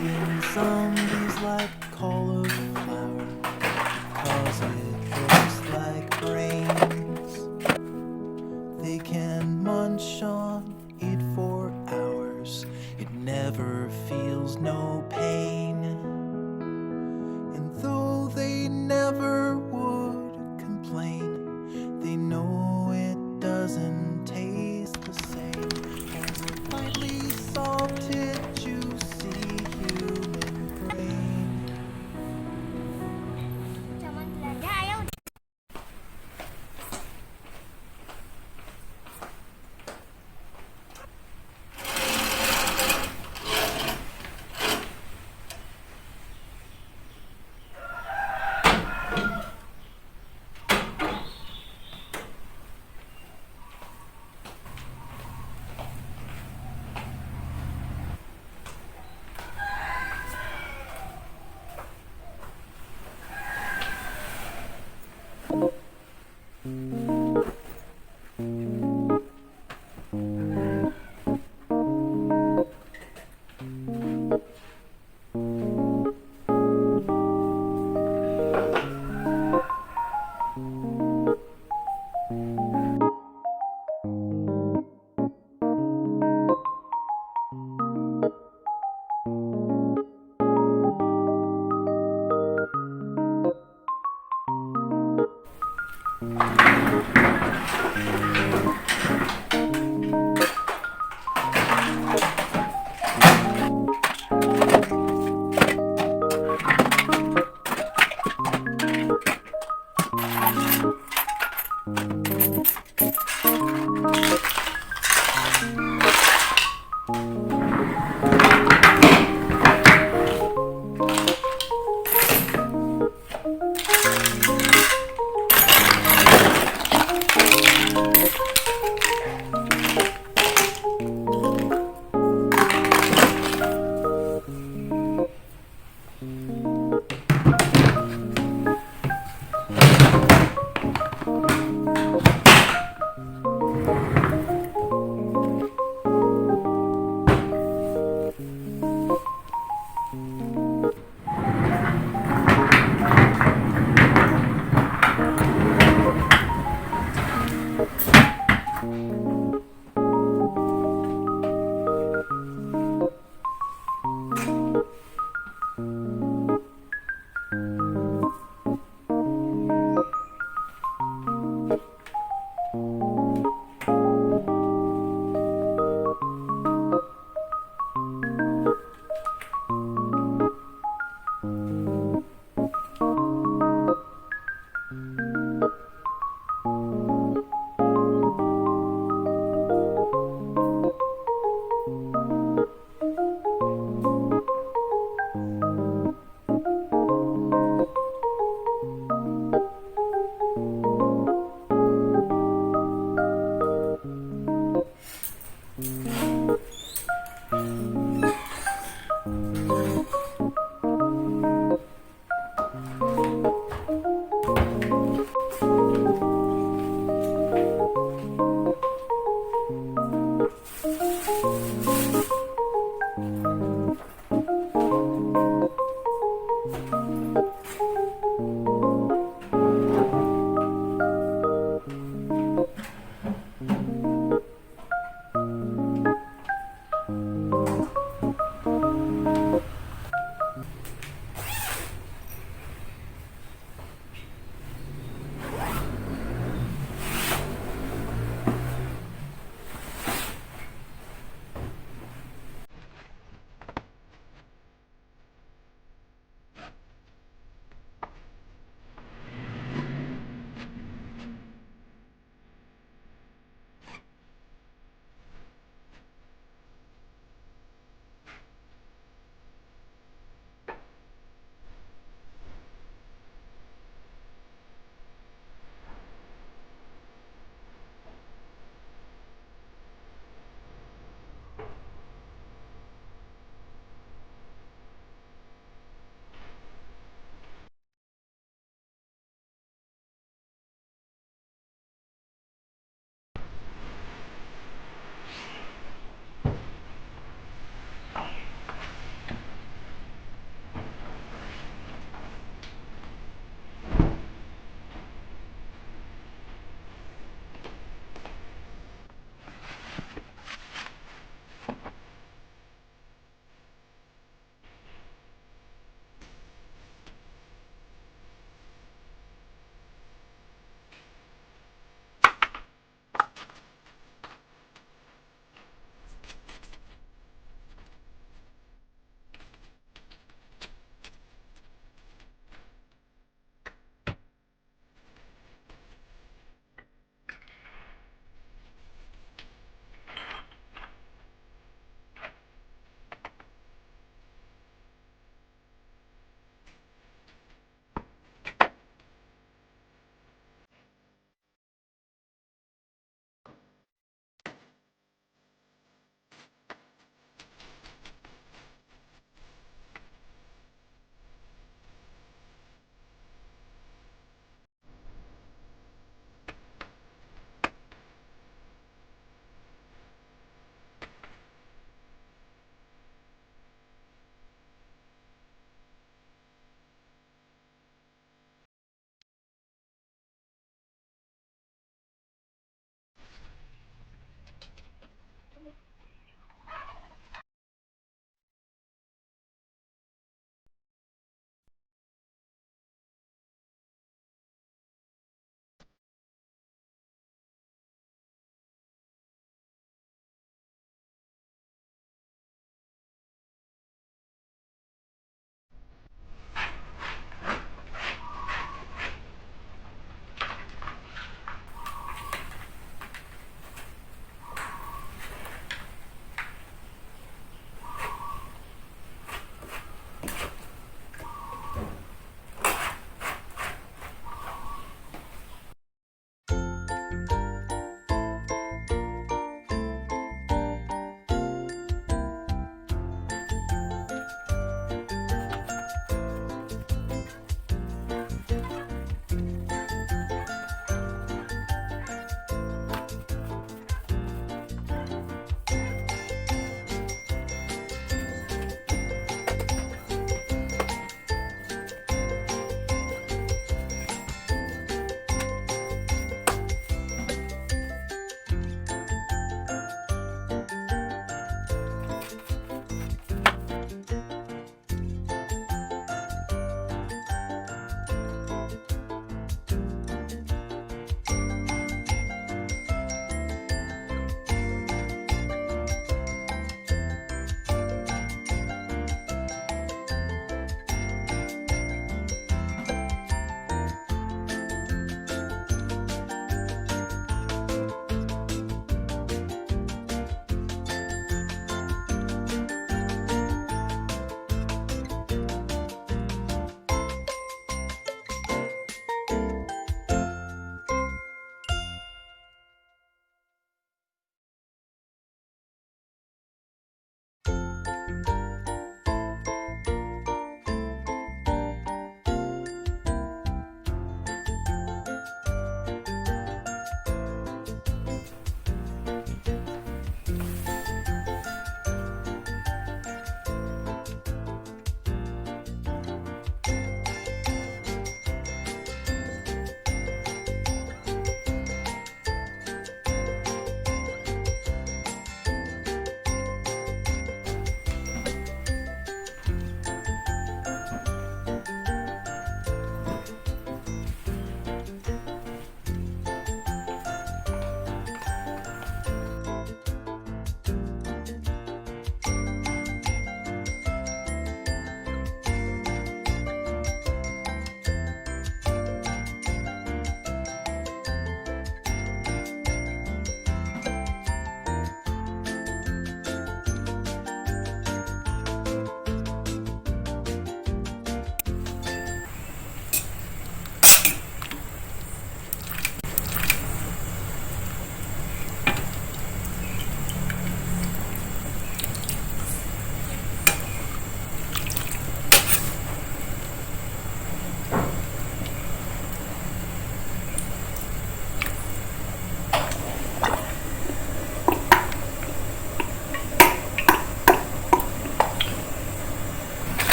In zombies like cauliflower, 'cause it looks like brains. They can munch on it for hours. It never feels no pain. And though they never would complain, they know it doesn't taste the same as a finely salted, juicy human brain. Zaman Belanda, ayo.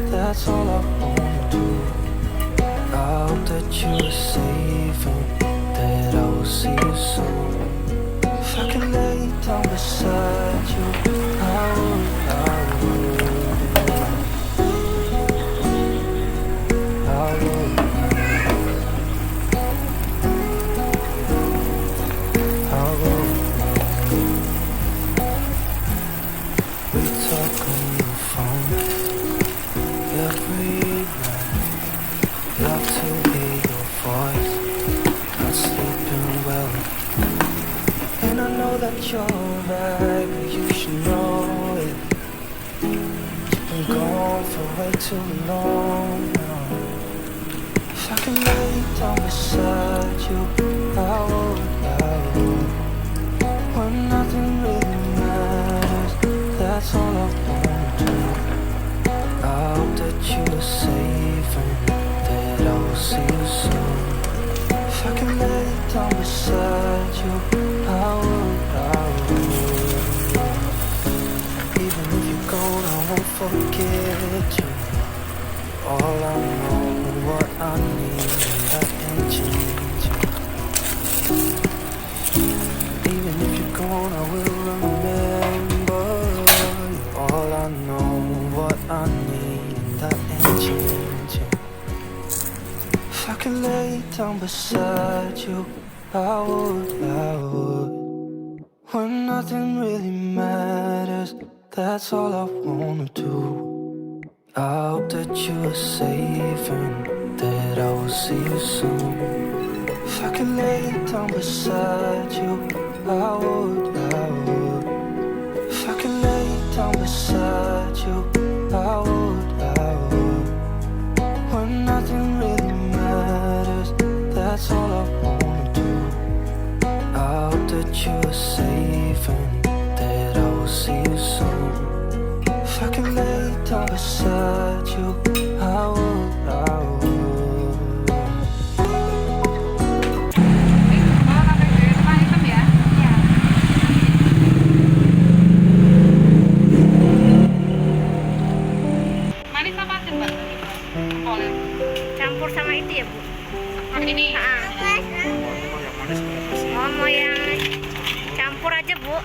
That's all I wanna do. I hope that you are safe and that I will see you soon. If I can lay down beside you, I would, I would. I would, I would. We talk on the phone every night. Love to hear your voice, not sleeping well. And I know that you're right, but you should know it. You've been gone for way too long now. If I can lay down beside you, I would, I would. When nothing really matters, that's all I wanna do. I hope that you are safe and that I will see you soon. If I can lay down beside you, I would, I would. Even if you're gone, I won't forget you. All I know, what I need, and that ain't changing. Even if you're gone, I will remember you. All I know, what I need, and that ain't changing. If I could lay down beside you, I would, I would. When nothing really matters, that's all I wanna do. I hope that you are safe and that I will see you soon. If I could lay down beside you, I would, I would. If I could lay down beside you, I would, I would. When nothing really matters, that's all I wanna do. I hope that you are safe and that I will see you soon. If I could lay down beside you, I would, I would. Manis apa asin, Mbak? Kolnya. Campur sama itu ya, Bu? Seperti ini. Mau yang campur aja, Bu.